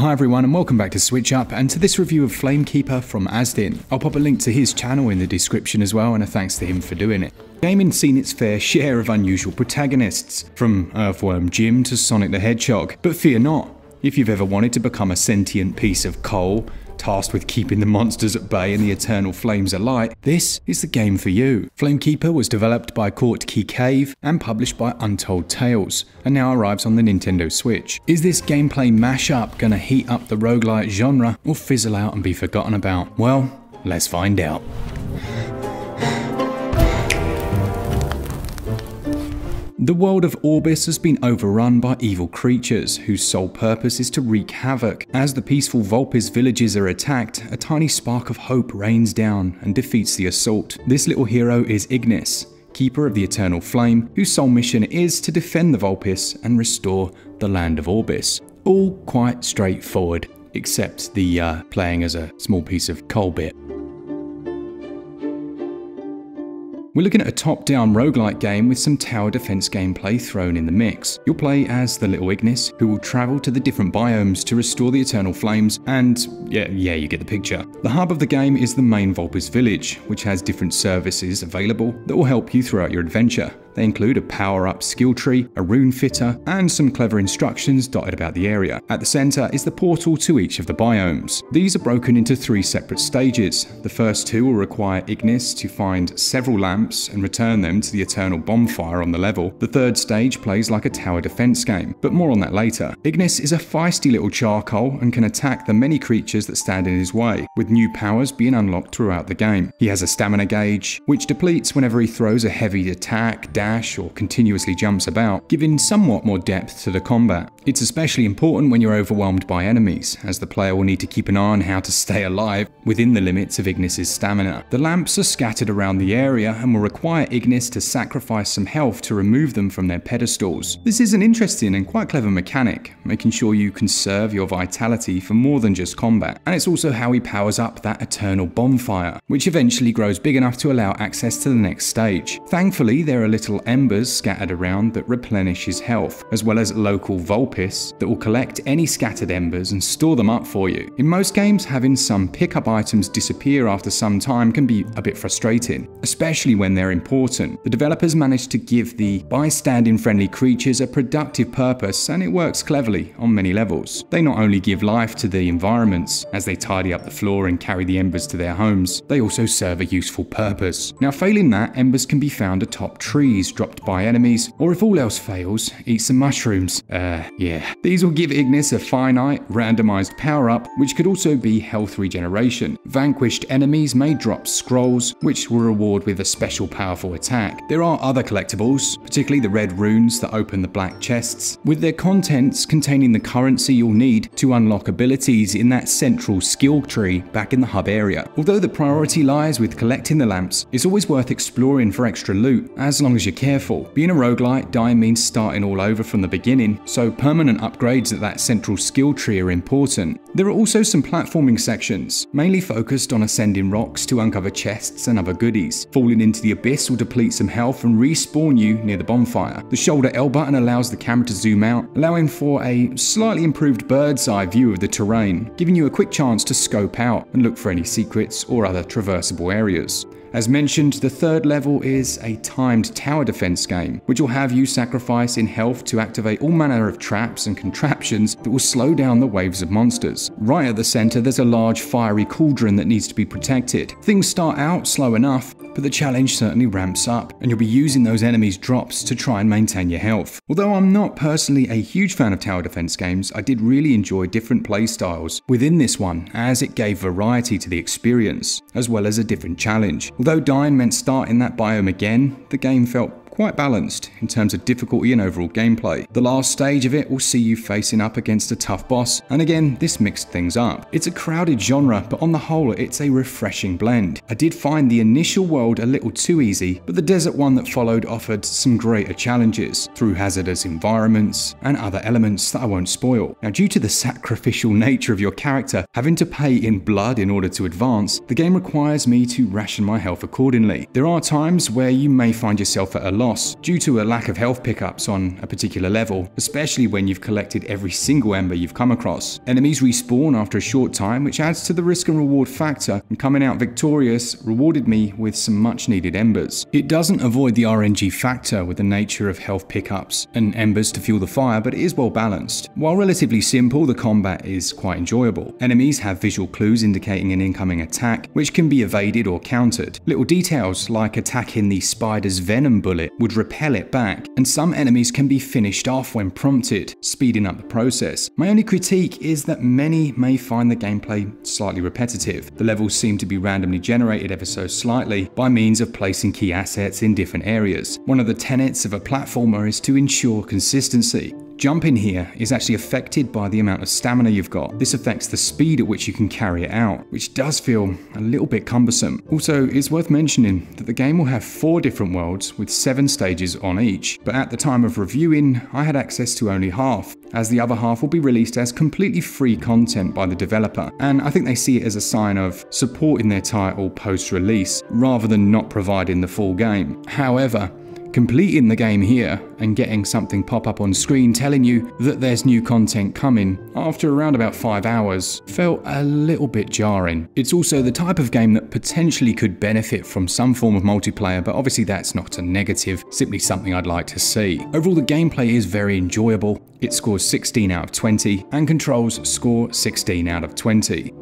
Hi everyone and welcome back to SwitchUp and to this review of Flamekeeper from Asdin. I'll pop a link to his channel in the description as well, and a thanks to him for doing it. The game has seen its fair share of unusual protagonists, from Earthworm Jim to Sonic the Hedgehog, but fear not. If you've ever wanted to become a sentient piece of coal, tasked with keeping the monsters at bay and the eternal flames alight, this is the game for you. Flamekeeper was developed by Court Key Cave and published by Untold Tales, and now arrives on the Nintendo Switch. Is this gameplay mashup gonna heat up the roguelite genre, or fizzle out and be forgotten about? Well, let's find out. The world of Orbis has been overrun by evil creatures whose sole purpose is to wreak havoc. As the peaceful Vulpes villages are attacked, a tiny spark of hope rains down and defeats the assault. This little hero is Ignis, keeper of the eternal flame, whose sole mission is to defend the Vulpes and restore the land of Orbis. All quite straightforward, except the playing as a small piece of coal bit. We're looking at a top-down roguelike game with some tower defense gameplay thrown in the mix. You'll play as the little Ignis, who will travel to the different biomes to restore the eternal flames, and yeah, you get the picture. The hub of the game is the main Vulpes village, which has different services available that will help you throughout your adventure. They include a power-up skill tree, a rune fitter, and some clever instructions dotted about the area. At the centre is the portal to each of the biomes. These are broken into 3 separate stages. The first 2 will require Ignis to find several lamps and return them to the eternal bonfire on the level. The third stage plays like a tower defense game, but more on that later. Ignis is a feisty little charcoal and can attack the many creatures that stand in his way, with new powers being unlocked throughout the game. He has a stamina gauge, which depletes whenever he throws a heavy attack, dash, or continuously jumps about, giving somewhat more depth to the combat. It's especially important when you're overwhelmed by enemies, as the player will need to keep an eye on how to stay alive within the limits of Ignis' stamina. The lamps are scattered around the area and will require Ignis to sacrifice some health to remove them from their pedestals. This is an interesting and quite clever mechanic, making sure you conserve your vitality for more than just combat. And it's also how he powers up that eternal bonfire, which eventually grows big enough to allow access to the next stage. Thankfully, there are little embers scattered around that replenish his health, as well as local Vulpes that will collect any scattered embers and store them up for you. In most games, having some pickup items disappear after some time can be a bit frustrating, especially when they're important. The developers managed to give the bystanding friendly creatures a productive purpose, and it works cleverly on many levels. They not only give life to the environments as they tidy up the floor and carry the embers to their homes, they also serve a useful purpose. Now, failing that, embers can be found atop trees dropped by enemies, or if all else fails, eat some mushrooms. Yeah. These will give Ignis a finite, randomized power-up, which could also be health regeneration. Vanquished enemies may drop scrolls, which will reward with a special powerful attack. There are other collectibles, particularly the red runes that open the black chests, with their contents containing the currency you'll need to unlock abilities in that central skill tree back in the hub area. Although the priority lies with collecting the lamps, it's always worth exploring for extra loot, as long as you're careful. Being a roguelite, dying means starting all over from the beginning, so permanent upgrades at that central skill tree are important. There are also some platforming sections, mainly focused on ascending rocks to uncover chests and other goodies. Falling into the abyss will deplete some health and respawn you near the bonfire. The shoulder L button allows the camera to zoom out, allowing for a slightly improved bird's eye view of the terrain, giving you a quick chance to scope out and look for any secrets or other traversable areas. As mentioned, the third level is a timed tower defense game, which will have you sacrifice in health to activate all manner of traps and contraptions that will slow down the waves of monsters. Right at the center, there's a large fiery cauldron that needs to be protected. Things start out slow enough, but the challenge certainly ramps up, and you'll be using those enemies' drops to try and maintain your health. Although I'm not personally a huge fan of tower defense games, I did really enjoy different playstyles within this one, as it gave variety to the experience, as well as a different challenge. Although dying meant starting that biome again, the game felt quite balanced in terms of difficulty and overall gameplay. The last stage of it will see you facing up against a tough boss, and again, this mixed things up. It's a crowded genre, but on the whole, it's a refreshing blend. I did find the initial world a little too easy, but the desert one that followed offered some greater challenges through hazardous environments and other elements that I won't spoil. Now, due to the sacrificial nature of your character having to pay in blood in order to advance, the game requires me to ration my health accordingly. There are times where you may find yourself at a loss, loss due to a lack of health pickups on a particular level, especially when you've collected every single ember you've come across. Enemies respawn after a short time, which adds to the risk and reward factor, and coming out victorious rewarded me with some much needed embers. It doesn't avoid the RNG factor with the nature of health pickups and embers to fuel the fire, but it is well balanced. While relatively simple, the combat is quite enjoyable. Enemies have visual clues indicating an incoming attack, which can be evaded or countered. Little details like attacking the spider's venom bullet would repel it back, and some enemies can be finished off when prompted, speeding up the process. My only critique is that many may find the gameplay slightly repetitive. The levels seem to be randomly generated ever so slightly by means of placing key assets in different areas. One of the tenets of a platformer is to ensure consistency. Jumping here is actually affected by the amount of stamina you've got. This affects the speed at which you can carry it out, which does feel a little bit cumbersome. Also, it's worth mentioning that the game will have 4 different worlds with 7 stages on each, but at the time of reviewing, I had access to only half, as the other half will be released as completely free content by the developer, and I think they see it as a sign of supporting their title post-release, rather than not providing the full game. However, completing the game here and getting something pop up on screen telling you that there's new content coming after around about 5 hours felt a little bit jarring. It's also the type of game that potentially could benefit from some form of multiplayer, but obviously that's not a negative, simply something I'd like to see. Overall, the gameplay is very enjoyable. It scores 16 out of 20 and controls score 16 out of 20.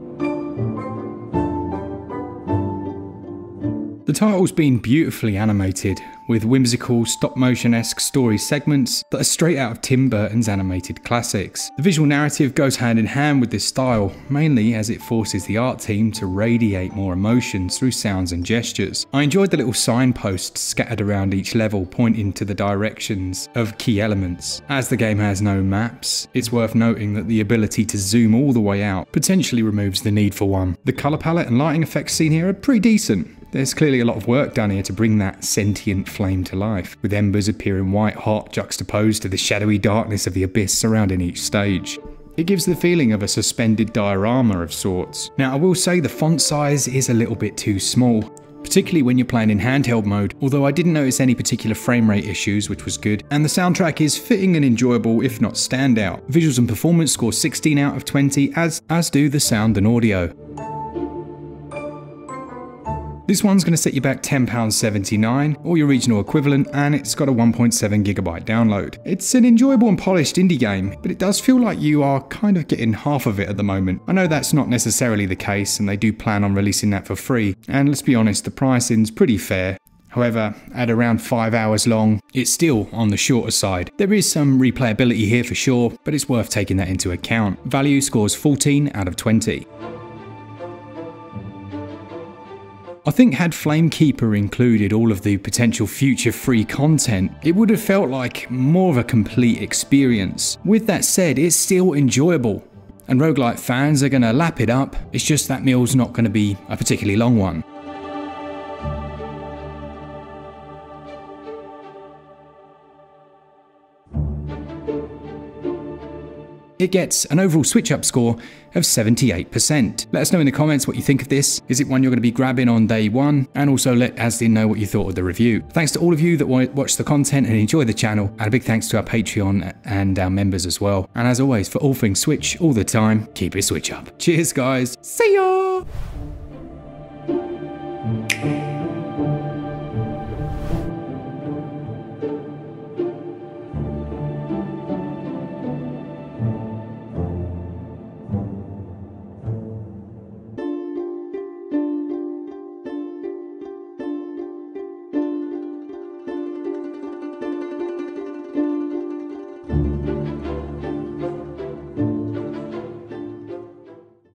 The title's been beautifully animated, with whimsical stop-motion-esque story segments that are straight out of Tim Burton's animated classics. The visual narrative goes hand in hand with this style, mainly as it forces the art team to radiate more emotions through sounds and gestures. I enjoyed the little signposts scattered around each level pointing to the directions of key elements. As the game has no maps, it's worth noting that the ability to zoom all the way out potentially removes the need for one. The colour palette and lighting effects seen here are pretty decent. There's clearly a lot of work done here to bring that sentient flame to life, with embers appearing white hot juxtaposed to the shadowy darkness of the abyss surrounding each stage. It gives the feeling of a suspended diorama of sorts. Now, I will say the font size is a little bit too small, particularly when you're playing in handheld mode, although I didn't notice any particular frame rate issues, which was good, and the soundtrack is fitting and enjoyable, if not standout. Visuals and performance score 16 out of 20, as do the sound and audio. This one's going to set you back £10.79, or your regional equivalent, and it's got a 1.7GB download. It's an enjoyable and polished indie game, but it does feel like you are kind of getting half of it at the moment. I know that's not necessarily the case, and they do plan on releasing that for free, and let's be honest, the pricing's pretty fair. However, at around 5 hours long, it's still on the shorter side. There is some replayability here for sure, but it's worth taking that into account. Value scores 14 out of 20. I think had Flamekeeper included all of the potential future free content, it would have felt like more of a complete experience. With that said, it's still enjoyable, and roguelike fans are going to lap it up. It's just that meal's not going to be a particularly long one. It gets an overall SwitchUp score of 78%. Let us know in the comments what you think of this. Is it one you're going to be grabbing on day one? And also let Asdin know what you thought of the review. Thanks to all of you that watch the content and enjoy the channel, and a big thanks to our Patreon and our members as well. And as always, for all things Switch all the time, keep it Switch up. Cheers guys, see ya!